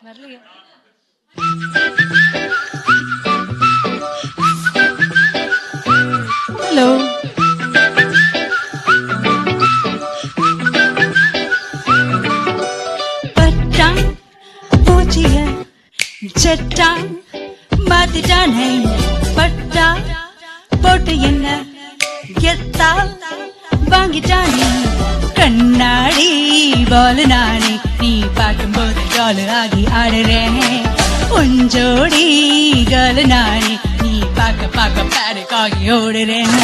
வரலையா? ஹலோ, பட்டான் பூச்சிய செட்டான் மாத்திட்டானே, பட்டா போட்டு என்ன கெத்தா வாங்கிட்டானே, கண்ணாடி போல நானே நீ பார்க்கும்போது காலு ஆகி ஆடுறேன், உஞ்சோடி காலு நானே நீ பார்க்க பார்க்க பேருக்காகி ஓடுறேன்,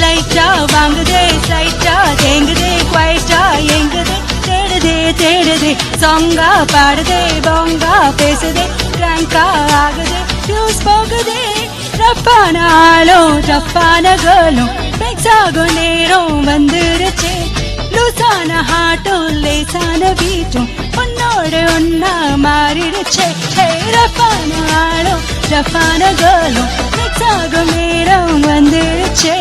லைட்டா வாங்குதே சைட்டா தேங்குதே குவைட்டா எங்குதே தேடுதே தேடுதே, சாங்கா பாடுதே பாங்கா பேசுதே கிராங்கா ஆகுதே ஃபியூஸ் போகுதே, ரப்பான ஆளும் ரப்பான கேர்ளும் மிக்ஸ் ஆகும் நேரம் வந்துருச்சே, லூசான ஹார்ட்டும் லேசான பீட்டும் உன்னோட ஒன்னா மாறிடுச்சே, ரப்பான ஆளும் ரப்பான கேர்ளும் மிக்ஸ் ஆகும் நேரம் வந்துருச்சே,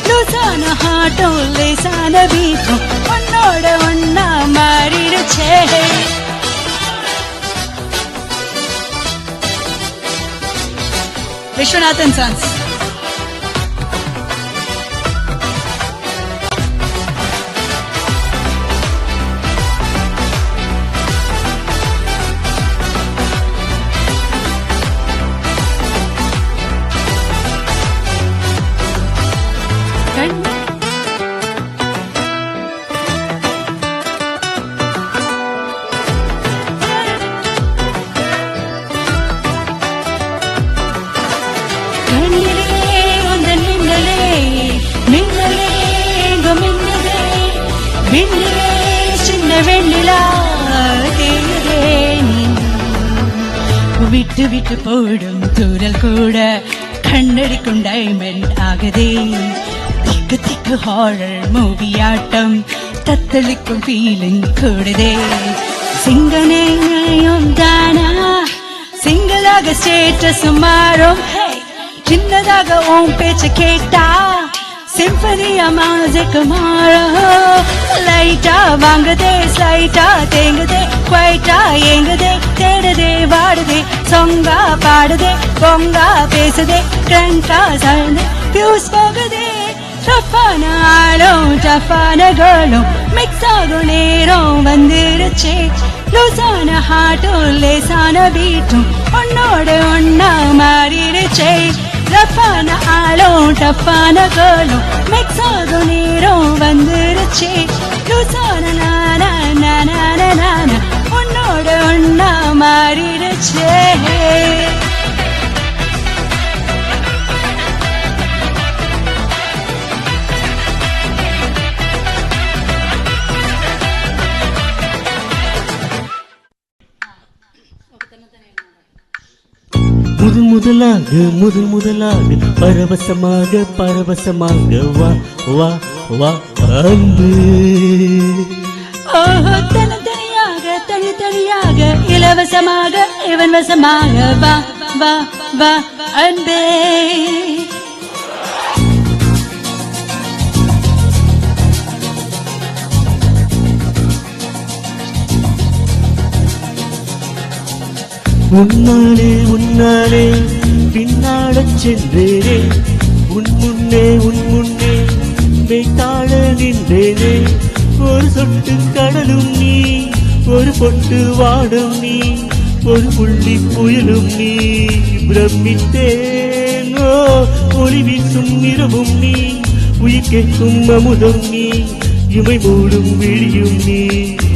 லூசான ஹார்ட்டும் லேசான பீட்டும் உன்னோட ஒன்னா மாறிடுச்சே. விஸ்வநாதன் சான்ஸ். விட்டு விட்டு போடும் தூரல் கூட கண்ணடிக்கும் டைமண்ட் ஆகுதே, திக்கு திக்கு ஹாரர் மூவி ஆட்டம் தத்தளிக்கும் ஃபீலிங் கூடுதே, சிங்கனையும் தானா சிங்களாக ஸ்டேட்டஸ் மாறும், சின்னதாக உன் பேச்சு கேட்டா சிம்பனியா மியூசிக் மாறும், லைட்டா வாங்குதே ஸ்லைட்டா தேங்குதே குவைட்டா எங்குதே தேடுதே வாடுதே சொங்கா பாடுதே பொங்கா பேசுதே கிரங்கா சழுந்து ஃபியூஸ் போகுதே, டஃப்பான ஆளும் டஃப்பான கேர்ளும் மிக்ஸ் ஆகும் நேரம் வந்துருச்சே, லூசான ஹார்ட்டும் லேசான பீட்டும் உன்னோட ஒன்னா மாறிடுச்சே, ரப்பான ஆளும் டஃப்பான கேர்ளும் மிக்ஸ் ஆகும் நேரம் வந்துருச்சே, லூசான நானா நானா நானா உன்னோட ஒன்னா மாறிடுச்சே. முதல் முதலாக பரவசமாக பரவசமாக வா வா வா அன்பு, ஓஹோ தனித்தனியாக தனித்தனியாக இலவசமாக இவன் வசமாக வா வா வா அன்பே. உன்னாலே உன்னாலே பின்னாடச் சென்றேனே, உன் முன்னே மெய்த்தாழ நின்றேனே, ஒரு சொட்டு கடலும் நீ ஒரு பொட்டு வாடும் நீ ஒரு புள்ளி புயலும் நீ, பிரமித்தேனோ ஒளி வீசும் இரவும் நீ உயிர் கேட்கும் அமுதம் நீ இமை மூடும் விழியும் நீ,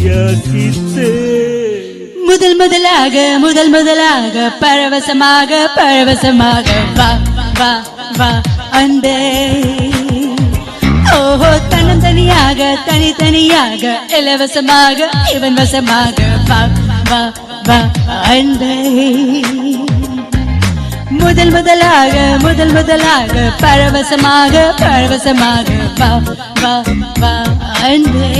யாசித்தே முதல் முதலாக பரவசமாக பரவசமாக வா வா வா அன்பே, ஓஹோ தனித்தனியாக தனித்தனியாக இலவசமாக இவன் வசமாக வா வா வா அன்பே, முதல் முதலாக பரவசமாக பரவசமாக வா வா வா அன்பே,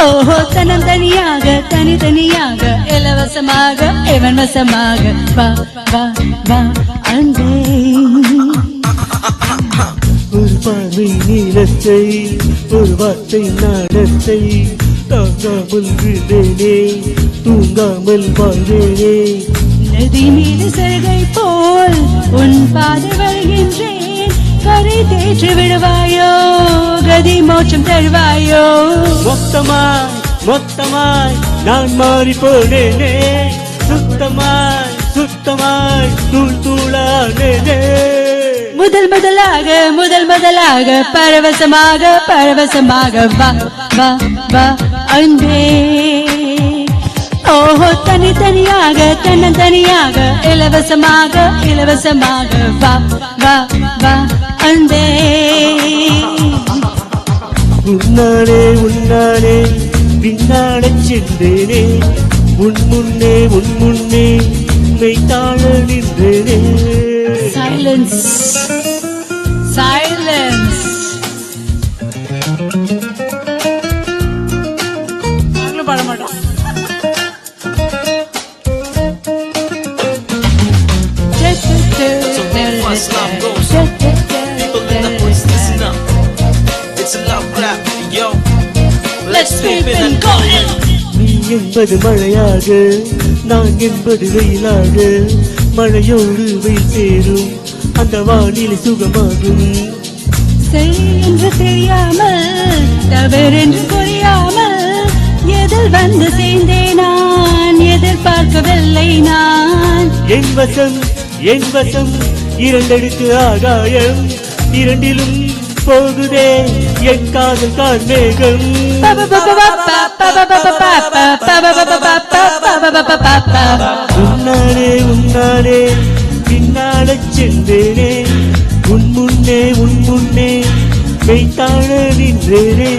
ஓஹோ தனித்தனியாக தனித்தனியாக இலவசமாக இவன் வசமாக வா வா வா அன்பே. ஒரு பார்வை நீளத்தை ஒரு வார்த்தை நாடத்தை தாங்காமல் விழுந்தேனே, தூங்க தூங்காமல் வாழ்வேனே. நதி மீது சருகை போல் உன் பாதை வருகின்றேன். கரை தேற்றி விடுவாயோ, கதி மோட்சம் தருவாயோ. மொத்தமாய் மொத்தமாய் நான் மாறி போனேனே. சுத்தமாய் சுத்தமாய் தூள் தூளானேனே. முதல் முதலாக பரவசமாக பரவசமாக வா வா வா அன்பே. ஓஹோ தனித்தனியாக தன்னந்தனியாக இலவசமாக இலவசமாக வா வா வா அன்பே. உன்னாலே பின்னாடச் சென்றேனே. உன் முன்னே மெய்தாழ நின்றேனே. Silence. Silence. நாங்களும் பாட மாட்டோம். So once love goes, people in the voice listen up. It's a love rap, yo. Let's flip it and go. நீ என்பது மழையாக, நான் என்பது வெயிலாக. மழையோடு வெயில் சேரும், அந்த வானிலை சுகமாகும். சரி என்று தெரியாமல் தவறென்று புரியாமல் எதில் வந்து சேர்ந்தேன் நான், எதிர்பார்க்கவில்லை நான். என் வசம் இரண்டெடுத்து ஆகாயம். இரண்டிலும் போகுதே என் காதல் கார்மேகம். உன்னாலே பின்னாடச் சென்றேனே. உன் முன்னே மெய்தாழ நின்றேனே.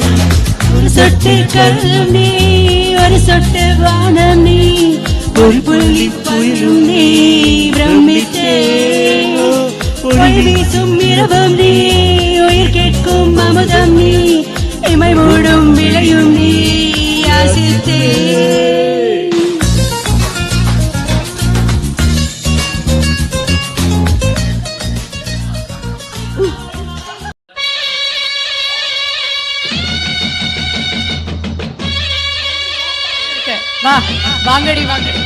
ஒரு சொட்டு கல்லும் நீ, ஒரு சொட்டு வானம் நீ, ஒரு புள்ளி புயலும் நீ. பிரமித்தே ஒளி வீசும் இரவும் நீ, உயிர் கேட்கும் அமுதம் நீ, இமை மூடும் விளையும் நீ. ஆசித்தே வா வாங்கடி வாங்கடி.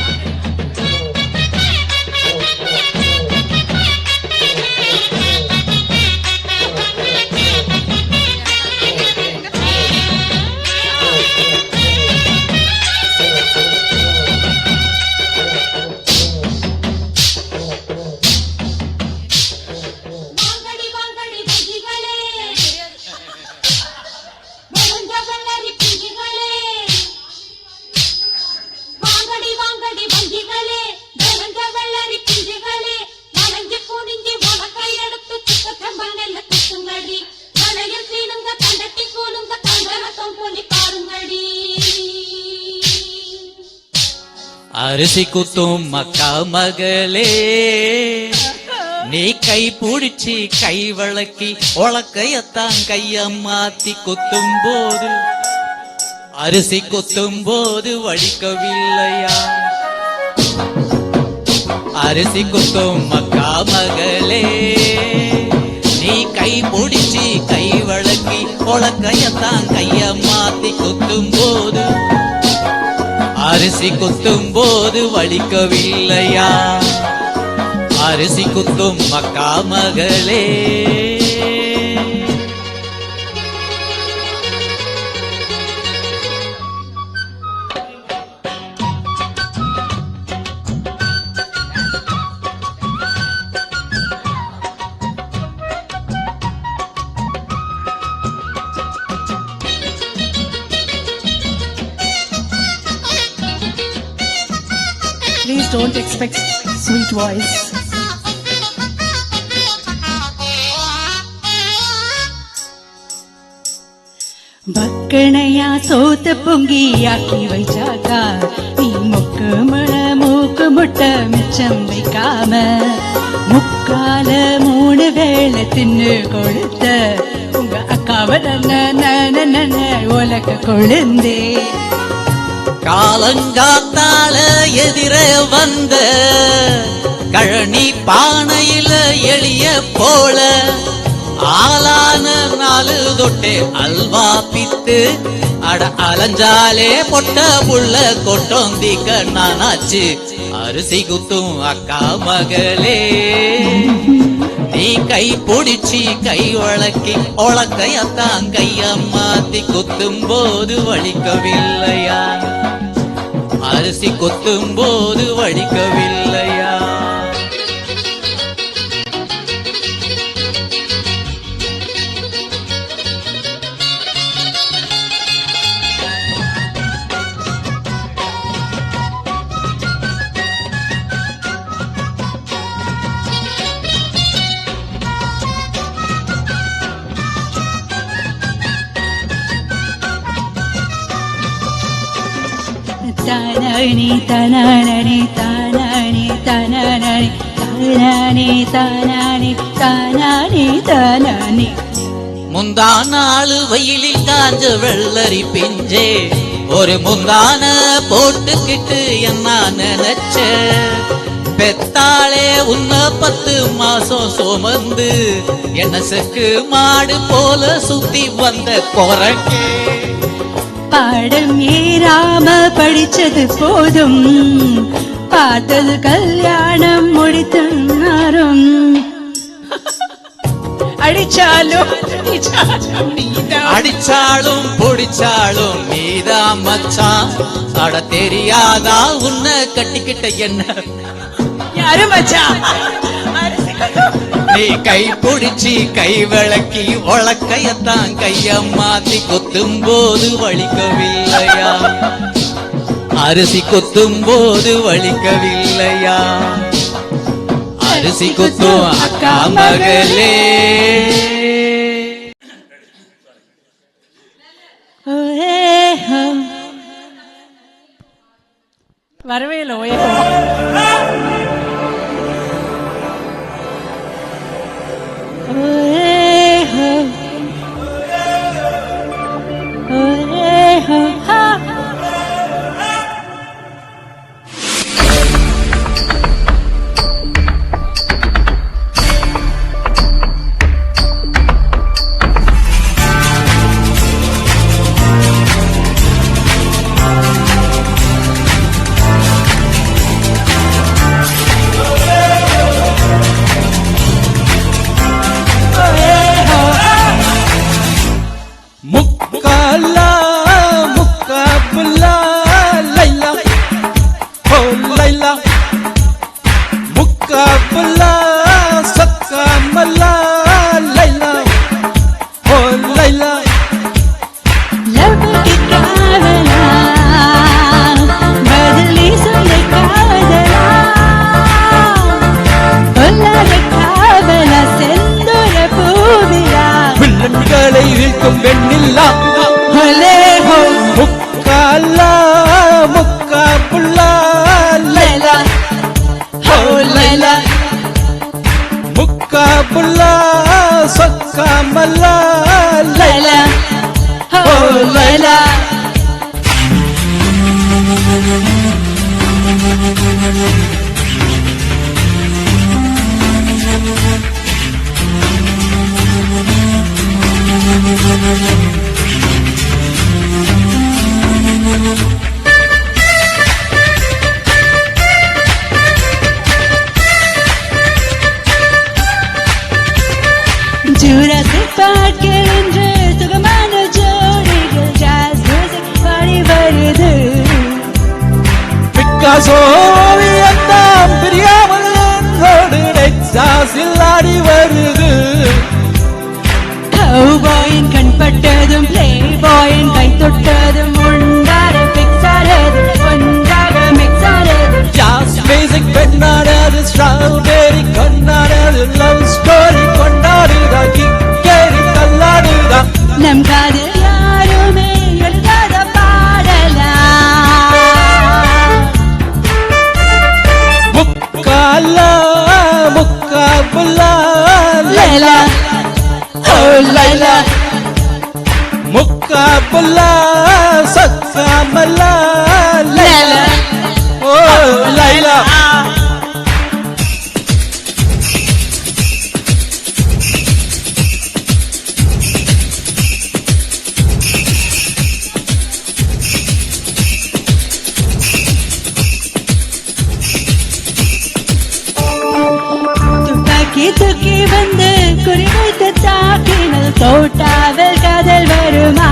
அரிசி குத்தும் மக்கா மகளே, நீ கை பிடிச்சி கை வழக்கி உலக்கையத்தான் கைய மாத்தி குத்தும் போது, அரிசி குத்தும் போது வலிக்கவில்லையா? அரிசி குத்தும் மக்கா மகளே, நீ கை பிடிச்சி கை வழக்கி உலக்கையத்தான் கைய மாத்தி குத்தும் போது, அரிசி குத்தும் போது வலிக்கவில்லையா? அரிசி குத்தும் மக்கா மகளே. Please don't expect sweet voice. பக்கணையா சோத்த பொங்கி ஆக்கி வைச்சாக்கா, நீ முக்கு மழ மூக்கு முட்டை மிச்சம் வைக்காம, முக்கால 3 வேளை தின்னு கொடுத்த உங்க அக்காவை நன உலக கொழுந்தே. காலங்காத்தால எதிர வந்த கழனி பானையில எளிய போல, ஆளான நாலு தொட்டே அல்வா பித்து அட அலஞ்சாலே பொட்ட புள்ள கொட்டோந்தி கண்ணானாச்சு அரிசி குத்தும் அக்கா மகளே நீ கை பிடிச்சி கை வழக்கி உலக்கையத்தான் கைய மாத்தி குத்தும் போது வலிக்கவில்லையா அரிசி குத்தும் போது வலிக்கவில்லையா Tanani, tanani, tanani, tanani, tanani, tanani, tanani, tanani. முந்தா நாள் வெயிலில் காஞ்ச வெள்ளரி பிஞ்சே ஒரு முந்தான போட்டுக்கிட்டு என்ன நினைச்ச பெத்தாளே உன்ன 10 மாசம் சுமந்து என்ன செக்கு மாடு போல சுத்தி வந்த குரங்கே பாடம் ஏறாம படிச்சது போதும் பார்த்தது கல்யாணம் முடித்தாரும் அடிச்சாலும் அடிச்சாலும் பொடிச்சாலும் நீதா மச்சான் அட தெரியாதா உன்னை கட்டிக்கிட்ட என்ன யாரு மச்சான் நீ கை பிடிச்சி கை விளக்கி உலக்கையத்தான் கைய மாத்தி குத்தும் போது வலிக்கவில்லையா அரிசி குத்தும் போது வலிக்கவில்லையா அரிசி குத்தும் அக்கா மகளே வரவே இல்லை வெண்ணில்லா முக்காலா முக்கா புல்லா லைலா ஹோ லைலா முக்கா புல்லா சொக்கா மல்லா லைலா ஹோ லைலா Jurassic Park என்று சுகமான ஜோடிகள் ஜாஸ் மியூசிக் பாடி வருது பிக்காசோ ஓவியத்தாம் பிரியாமல் என்னோடு டெக்சாஸில் ஆடி வருது கவுபாயின் கண் பட்டதும் பிளே பாயின் கை தொட்டதும் ஒன்றாக பிக்ஸ் ஆனது ஒன்றாக மிக்ஸ் ஆனது ஜாஸ் மியூசிக் பெண்ணானது ஸ்ட்ராபெரி கொண்டானது லவ் ஸ்டோரி கொண்டாடுதா கிக்கேரி தள்ளாடுதா நம் காதில் யாருமே எழுதாத பாடலா முக்காலா முக்கா புல்லா லைலா ஓ லைலா முக்கா புல்லா தொட்டு தாக்கினல் தோட்டாவில் கதல் வருமா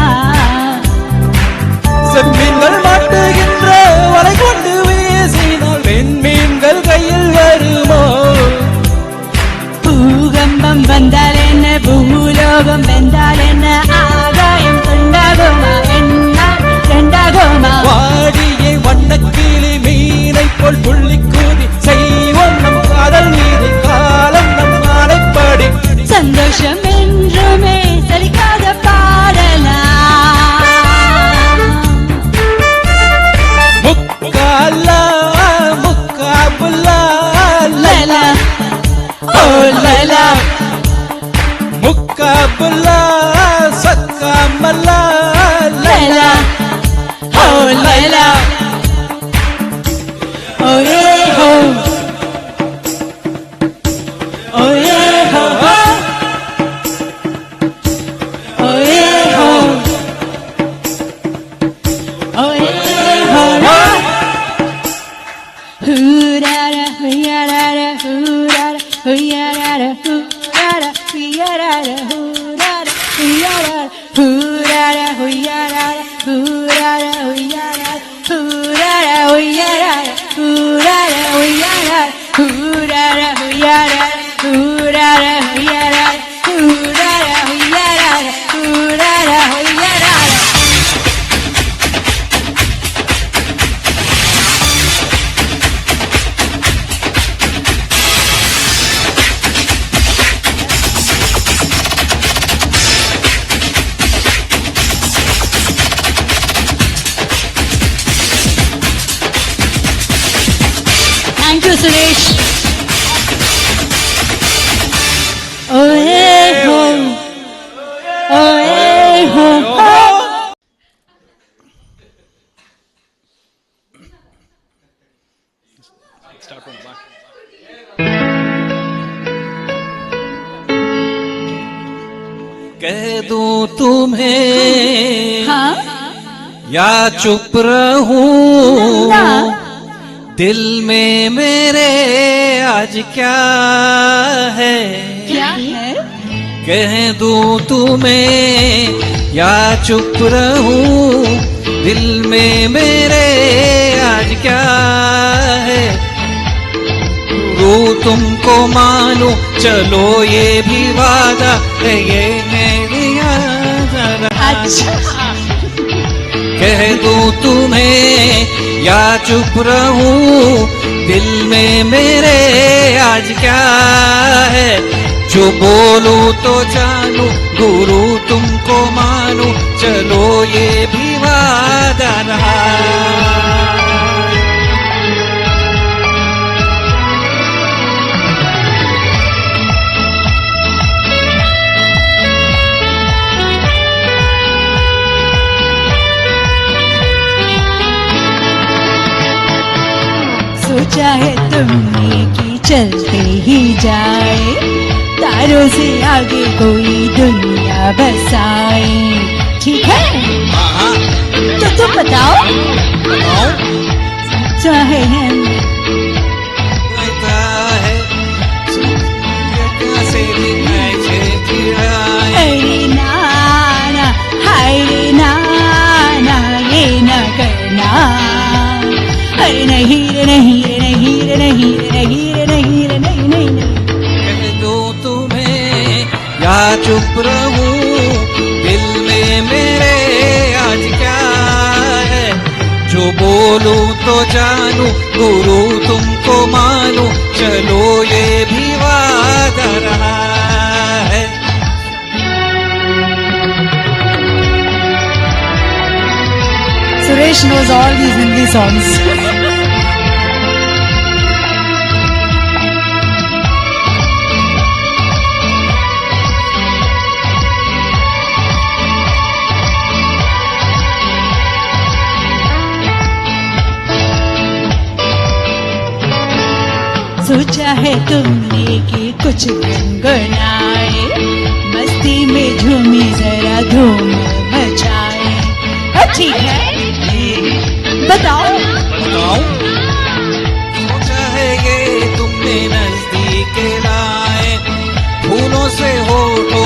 செம்மீன்கள் மாட்டுகின்ற வலை கொண்டு வீசினால் வெண்மீன்கள் கையில் வருமோ பூகம்பம் வந்தால் என்ன பூலோகம் வெந்தால் என்ன ஆகாயம் துண்டாகுமா என்ன ரெண்டாகுமா வாடியை வண்ணக்கிளி மீனை போல் துள்ளி கூதி செய்வோம் நம் காதல் நீதி காலம் நம் ஆணைப்படி சந்தோஷம் என்றுமே சலிக்காத பாடலாம் முக்காலா முக்காபுல்லா லலா ஓ லலா முக்காபுல்லா சக்காமல்லா லலா ஓ லலா ஓயே ஹோ ஓயே ஹோ ஓயே ஹோ ஓயே ஹோ ஹூராரா ஹூயாராரா ஹூராரா ஹூயாராரா ஹூராரா ஹூயாராரா ஹூராரா ஹூயாராரா ஹூராரா ஹூயாராரா ஹூராரா ஹூயாராரா ஹூராரா ஹூயாராரா ஹூராரா ஹூயாராரா ஹூராரா ஹூயாராரா ஹூராரா ஹூயாராரா ஹூராரா ஹூயாராரா ஹூராரா ஹூயாராரா Thank you, Suresh. Oh, hey, ho. Oh, hey, ho. कह दूं तुम्हें हाँ? या चुप रहूं ना। दिल में मेरे आज क्या है क्या है? कह दूं तुम्हें या चुप रहूं दिल में मेरे आज क्या है रू तुमको मानो चलो ये भी वादा है ये मेरी याद अच्छा कह दूं तुम्हें या चुप रहूं दिल में मेरे आज क्या है जो बोलूं तो जानू गुरु तुमको मानू चलो ये भी वादा रहा सोचा है तुमने कि चलते ही जाए तारों से आगे कोई दुनिया बसाए ठीक है तो तुम बताओ चाहे हम अरे नाना हाय रे नाना ये न करना अरे नहीं रे नहीं रे नहीं रे नहीं रे नहीं रे नहीं रे नहीं नहीं नहीं कह दो तुम्हें या चुप रहूं दिल में मेरे आज क्या है जो बोलूं तो जानू गुरु तुमको मानू चलो ये भी वादा रहा है Suresh knows all these Hindi songs. सोचा है तुमने कि कुछ गुनगुनाए मस्ती में झूमी जरा धूम मचाए ठीक है बताओ बताओ सोचा है ये तुमने नजदीक लाए फूलों से होठों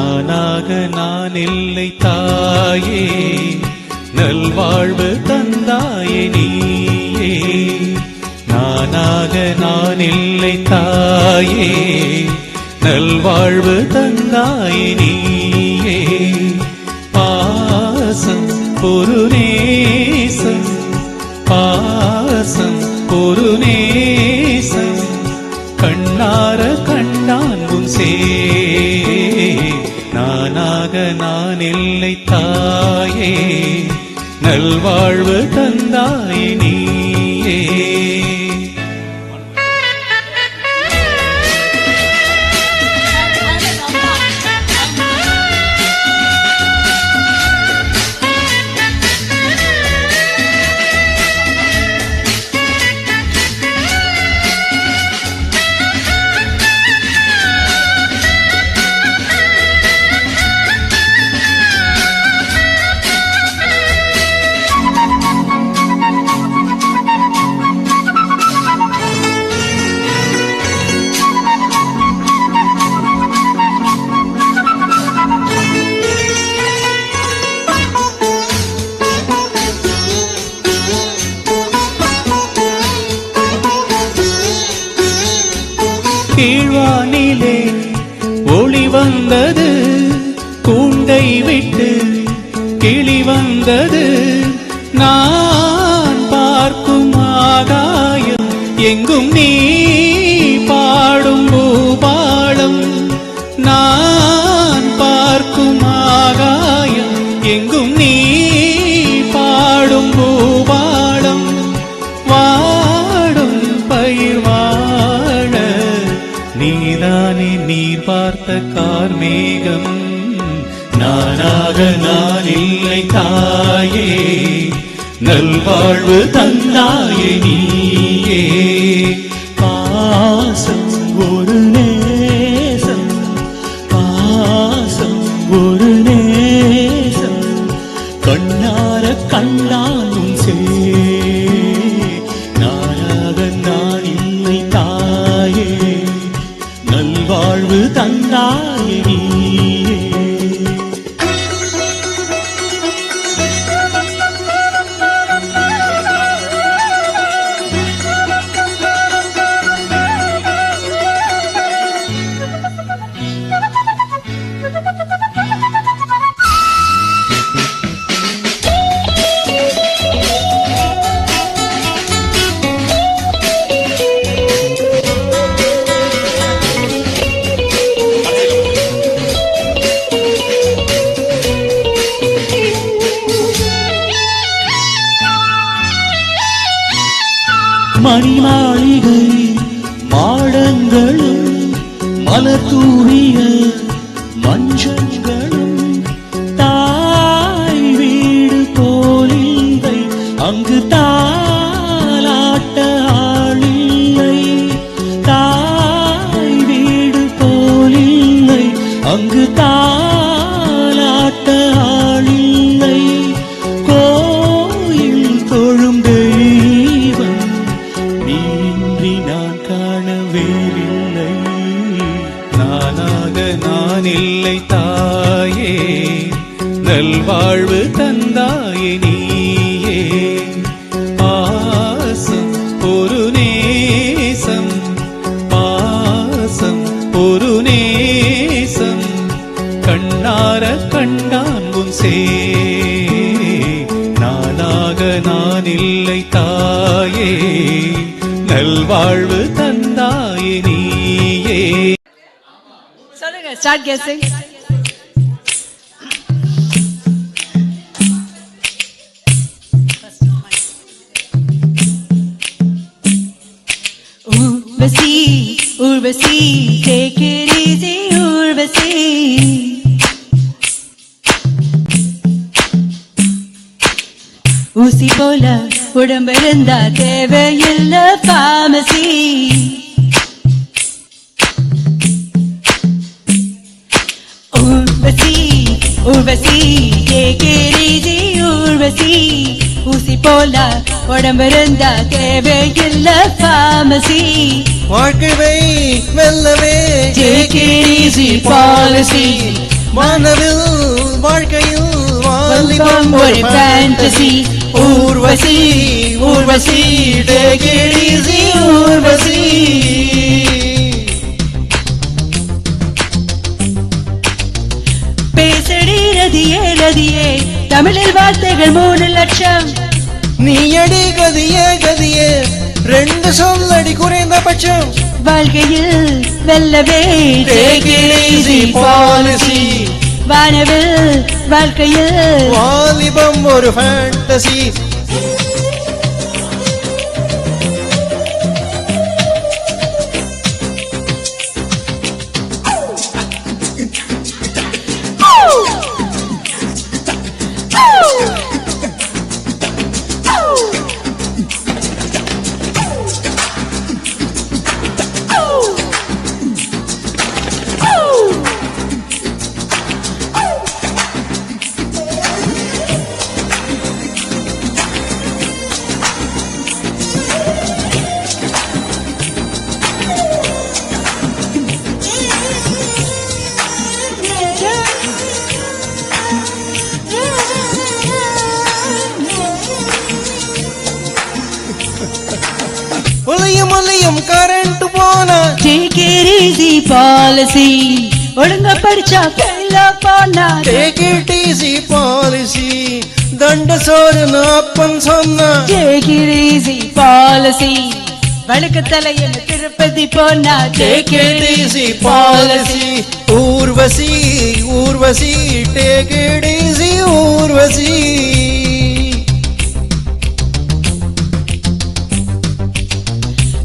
நானாக நான் இல்லை தாயே நல்வாழ்வு தந்தாயே நீயே நானாக நான் இல்லை தாயே நல்வாழ்வு தந்தாயே நீயே பாசம் ஒரு நேசம் பாசம் ஒரு நேசம் கண்ணார கண்டான் உன் சே நானாக நான் இல்லை தாயே நல்வாழ்வு தந்தாயே நீயே கீழ்வானிலே ஒளி வந்தது கூண்டை விட்டு கிளி வந்தது நான் பார்க்கும் ஆகாயம் எங்கும் நீ பாடும் பூபாளம் நான் பார்க்கும் ஆகாயம் எங்கும் நீ பாடும் பூபாளம் வாடும் பயிர் வாழ நீதானே நீர் பார்த்த கார்மேகம் நானாக நான் இல்லை தாயே நல்வாழ்வு தந்தாயே நீயே பாசம் ஒரு நேசம் பாசம் ஒரு நேசம் கண்ணார கண்ணாலும் சே நானாக நான் இல்லை தாயே நல்வாழ்வு தந்தாயே நீயே மணிமாளிகை மாடங்களும் மலர் தூவிய மஞ்சங்களும் தாய் வீடு போலில்லை அங்கு தாலாட்ட ஆளில்லை தாய் வீடு போலில்லை அங்கு தாலாட்ட ஆளில்லை கோயில் தொழும் தெய்வம் நீன்றி நான் காண வேறில்லை நானாக நான் இல்லை தாயே நல்வாழ்வு தந்தாயே நீயே பாசம் ஒரு நேசம் பாசம் ஒரு நேசம் கண்ணார கண்டான் உன் சே நானாக நான் இல்லை தாயே நல்வாழ்வு தந்தாயே நீயே சொல்லுங்க start guessing Urvashi Urvashi take it easy Urvashi ஊசி போல உடம்பு இருந்தா தேவையில்ல பாமசி Urvashi Urvashi take it easy Urvashi ஊசி போல உடம்பு இருந்தா தேவையில்ல பாமசி வாழ்க்கை வெல்லவே take it easy policy வானவில் வாழ்க்கையில் வாலிபம் ஒரு fantasy. Urvashi Urvashi take it easy Urvashi. பேசடி ரதியே ரதியே தமிழில் வார்த்தைகள் 3 லட்சம். நீ அடி கதியே கதியே 2 சொல்லடி குறைந்தபட்சம். வாழ்க்கையில் வெல்லவே Take it easy policy. வானவில் வாழ்க்கையில் வாலிபம் ஒரு ஃபேண்டசி. ஒலியும் ஒலியும் கரண்ட் போனா Take it easy policy. ஒழுங்கா படிச்சா ஃபெயில போனா Take it easy policy. தண்ட சோறு அப்பன் சொன்னா Take it easy policy. வழுக்க தலையில திருப்பதி போனா Take it easy policy. Urvashi Urvashi Take it easy Urvashi.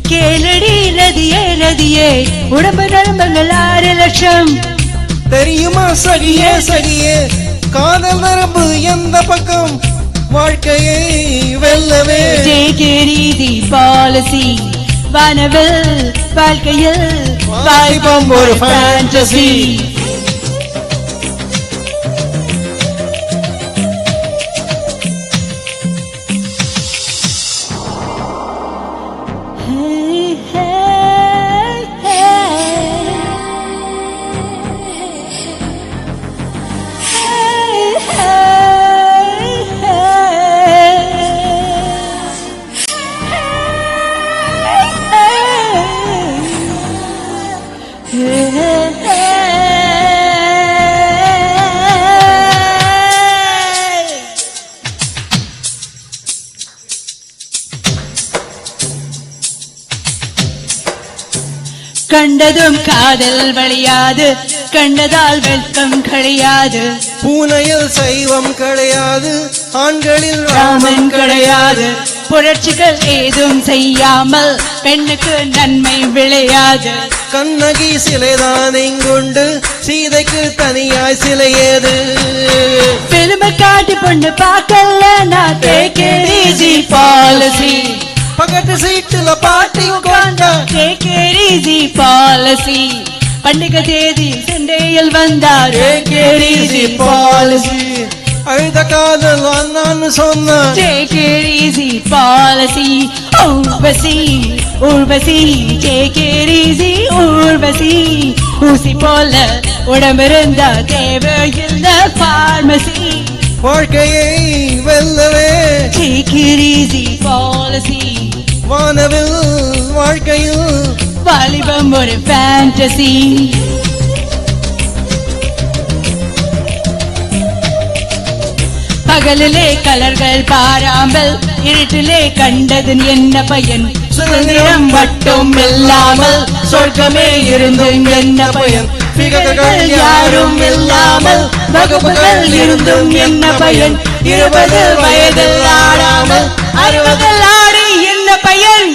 கேளடி ரதியே ரதியே உடம்பு நரம்புகள் 6 லட்சம். தெரியுமா சகியே சகியே காதல் நரம்பு எந்த பக்கம். வாழ்க்கையை வெல்லவே Take it easy policy. வானவில் வாழ்க்கையில் வாலிபம் ஒரு fantasy. Hey, hey, hey. Hey, hey, hey. கண்டதும் காதல் வழியாது கண்டதால் வெட்கம் கிடையாது. பூனையில் சைவம் கிடையாது ஆண்களில் ராமன் கிடையாது. புரட்சிகள் ஏதும் செய்யாமல் பெண்ணுக்கு நன்மை விளையாது. கண்ணகி சிலைதான் இங்குண்டு சீதைக்கு தனியாய் சிலையேது. பெருமை காட்டி பொண்ணு பார்க்கல நான் Take it easy policy. பக்கத்து சீட்டுல பாட்டி கொண்டா Take it easy policy. பண்டிகை தேதி சண்டையில் வந்தார் Take it easy policy. அழுத காதல் அண்ணான்னு சொன்ன Take it easy policy. Urvashi Urvashi Take it easy Urvashi. ஊசி போல உடம்பிருந்தா தேவையில்லை பார்மசி. வாழ்க்கையை வெல்லவே Take it easy policy. வானவில் வாழ்க்கையில் வாலிபம் ஒரு fantasy. பகலிலே கலர்கள் பாராமல் இருட்டிலே கண்டது என்ன பயன். சுதந்திரம் மட்டும் இல்லாமல் சொர்க்கமே இருந்தும் என்ன பயன். பிகர்கள் யாரும் இல்லாமல் வகுப்புகள் இருந்தும் என்ன பயன். 20 வயதில் ஆடாமல் 60 ஆடி என்ன பயன்.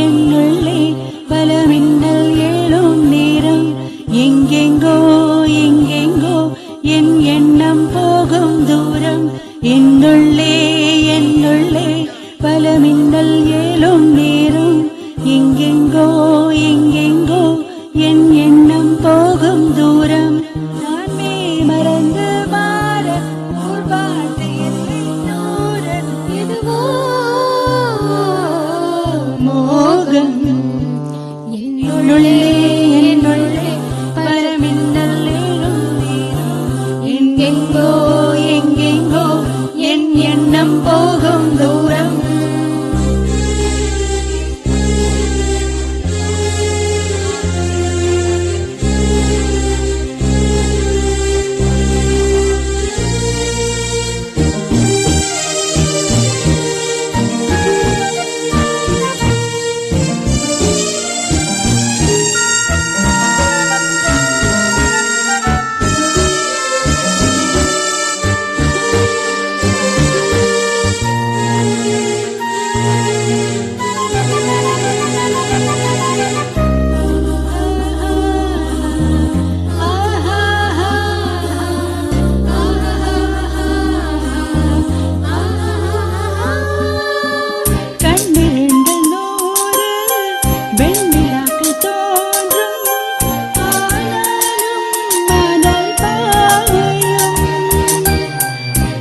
என்னுள்ளே பல மின்னல் ஏழும் நேரம். எங்கெங்கோ எங்கெங்கோ என் எண்ணம் போகும் தூரம். என்னுள்ளே பல மின்னல் எங்கெங்கோ எங்கெங்கோ என் எண்ணம் போகும் தூரம்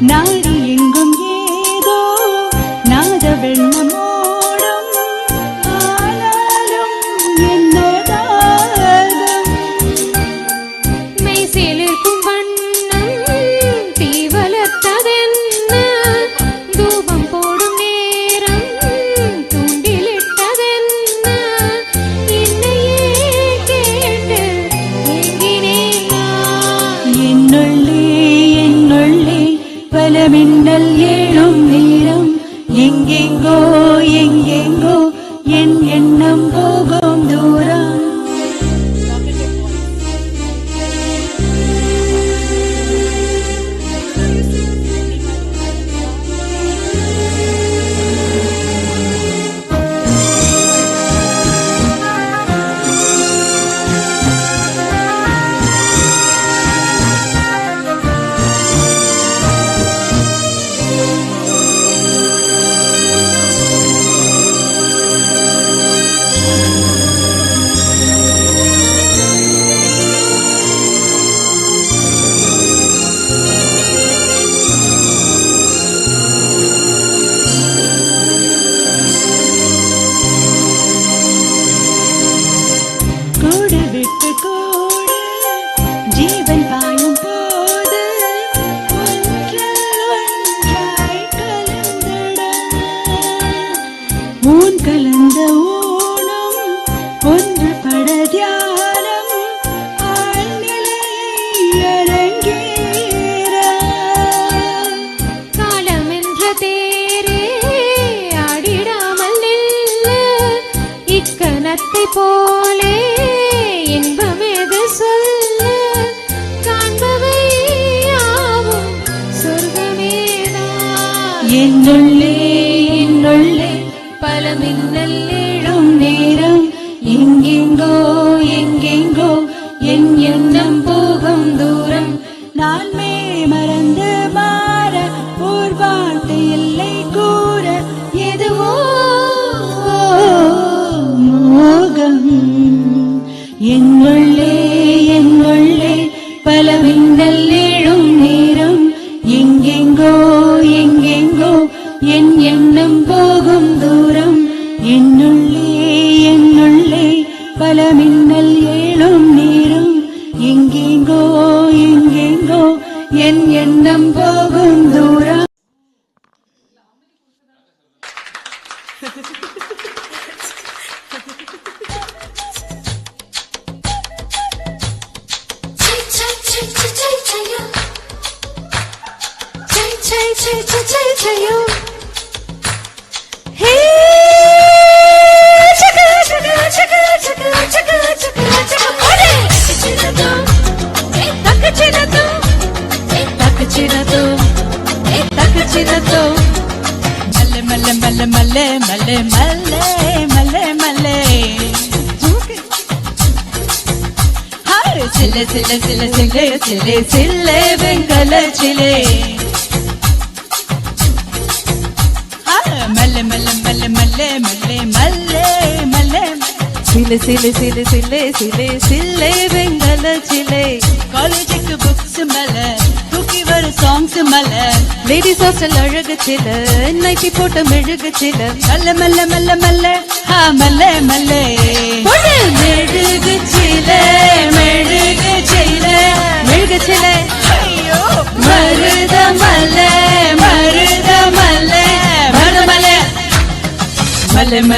நாடு எங்கும் ஏதோ நாத வெள்ளமோடும் ஆனாலும் என்னதாகம் மெய்சிலிருக்கும் வண்ணம் தீ வளர்த்ததென்ன தூபம் போடும் நேரம் தூண்டிலிட்டதென்ன என்னையே கேட்டு ஏங்கினேன் என்னுள்ளே என்னுள்ளே பல மின்னல் ஏழும் நேரம் எங்கெங்கோ எங்கெங்கோ என் எண்ணம் போகும் தூரம் கூடு விட்டு கூடு ஜீவன் பாயும் போது ஒன்றில் ஒன்றாய் கலந்திட ஊன் கலந்த ஊனம் ஒன்று பட தியானம் ஆழ்நிலையை அரங்கேற காலம் என்ற தேரே ஆடிடாமல் நில்ல இக்கணத்தை போலே இன்பமேது சொல்ல காண்பவை யாவும் சொர்க்கமேதான் என்னுள்ளே என்னுள்ளே பல மின்னல் ஏழும் நேரம் எங்கெங்கோ எங்கெங்கோ என் எண்ணம் போகும் தூரம் நான் மறந்து மாற ஓர் வார்த்தை இல்லை கூற எதுவோ மோகம் என்னுள்ளே என்னுள்ளே பல மின்னல் ஏழும் நேரம் எங்கெங்கோ எங்கெங்கோ என் எண்ணம் போகும் தூரம் என்னுள்ளே என்னுள்ளே பல மின்னல் ஏழும் நேரம் எங்கெங்கோ எங்கெங்கோ என் எண்ணம் போகும் தூரம் மல்லே மல்லே மல்லே மல்லே மல்லே மல்லே மல்லே சிலே சிலே சிலே சிலே சிலே சிலே வெங்கல சிலே மல்லே மல்லே மல்லே மல்லே மல்லே மல்லே மல்லே சிலே சிலே சிலே சிலே சிலே சிலே வெங்கல சிலே காலேஜுக்கு புக்ஸ் மல தூக்கி வரும் சாங்ஸ் மல லேடிஸ் ஹாஸ்டல் அழகு சில நைட்டி போட்ட மெழுகு சில மல்ல மல்ல மல்ல மல்ல மல்ல மல்ல மெழுகு சில மெழுகு சில மெழுகு சில ஐயோ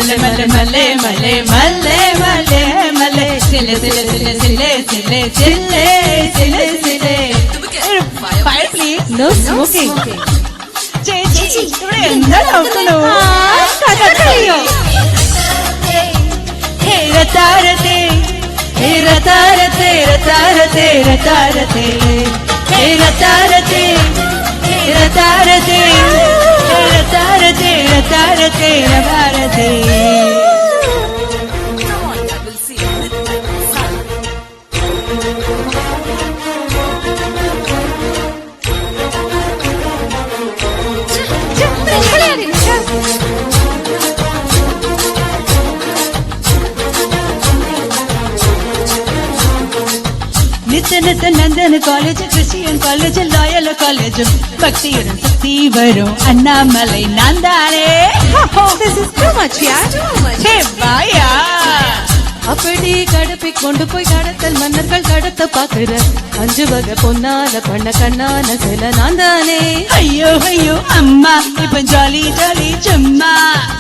மல்லே மல்லே மல்லே மல்லே மல்லே மல்லே மல்லே Chile Chile Chile Chile Chile Chile Chile Chile Fire please. No smoking. ചേച്ചി ഇവിടെ എന്താ നോക്കണോ കഥകളിയോ രതാരത്തെ രതാരത്തെ രതാരത്തെ രതാരത്തെ രതാരത്തെ രതാരത്തെ രതാരത്തെ രതാരത്തെ രതാരത്തെ நித்த நந்தன college Christian college Loyola college பக்தியுடன் சக்தி வரும் அண்ணாமலை நான் தானே This is too much, yeah. வாயா அப்படி கடப்பை கொண்டு போய் கடத்தல் மன்னர்கள் கடத்த பாக்குற 5 வகை பொன்னால பண்ண கண்ணான சில நான் தானே ஐயோ ஐயோ அம்மா இப்ப ஜாலி ஜாலி சும்மா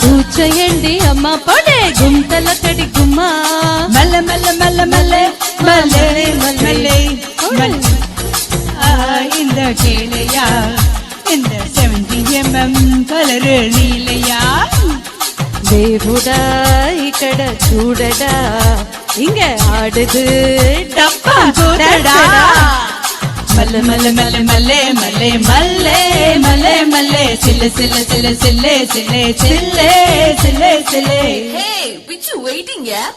பூச்சையண்டி அம்மா படே கும்தல கடி கும்மா மல்ல மல்ல மல்ல மல்ல மல்லே மல்லே இந்த கேளையா இந்த 70mm கலரு நீலையா దేవుడా ఇక్కడ చూడడా இங்க ஆடுது டப்பா கூடடா மல்ல மல்ல மல்ல மல்லே மல்லே மல்லே மல்லே மல்லே சில்ல சில்ல சில்ல சில்லே சில்லே சில்லே சில்லே சில்லே Hey, which you waiting, yeah?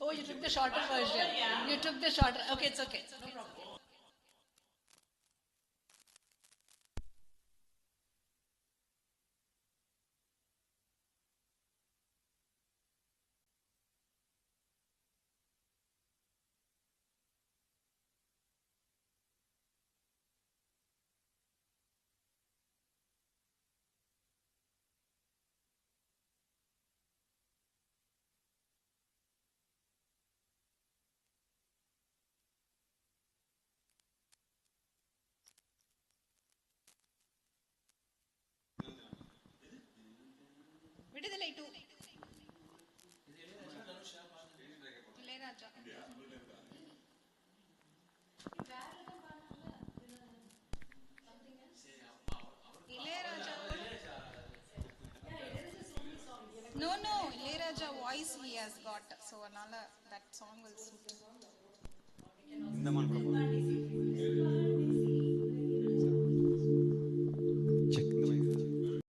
Oh, you took the shorter version. You took the shorter. Okay, it's okay. No problem. விடுதலை 2 Ilaiyaraaja No, Ilayaraja voice he has got, so another that song will suit.